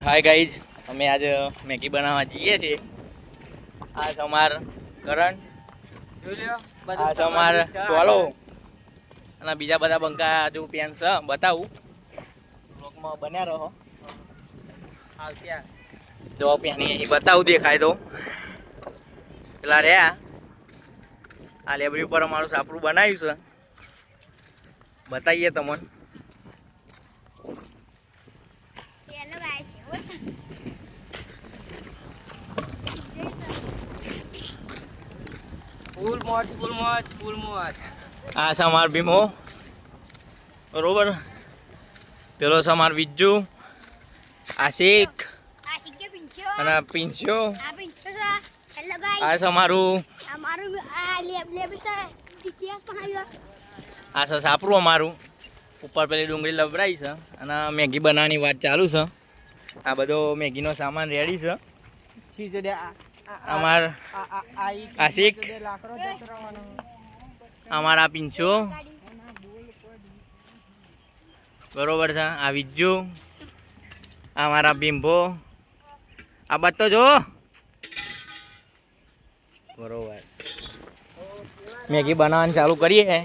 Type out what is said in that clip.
Hi guys, અમે આજ Maggi બનાવવા જઈએ છીએ. આ તમાર કરણ, આ તમાર ટોલો અને બીજા બધા બંકા હજુ પેન છે બતાવું. બ્લોગમાં બન્યા રહો. જો પેની અહીં બતાવું દેખાય તો પેલા રહ્યા આ લેબરી ઉપર અમારું સાપડું બનાવ્યું છે, બતાવીએ તમને. આ છે અમાર ભીમો, બરોબર. પેલો છે અમાર વિજ્જુ, આશિક અને પિંચો. આ છે અમારું આ છે સાપરું અમારું. ઉપર પેલી ડુંગળી લબડાઈ છે અને મેગી બનાવવાની વાત ચાલુ છે. આ બધો મેગીનો સામાન રેડી છે. અમાર આશિક, અમારા પિંચો, બરોબર છે. આ વિજ્જુ, અમારા ભીંભો, આ બધો જો બરોબર. મેગી બનાવવાનું ચાલુ કરીએ.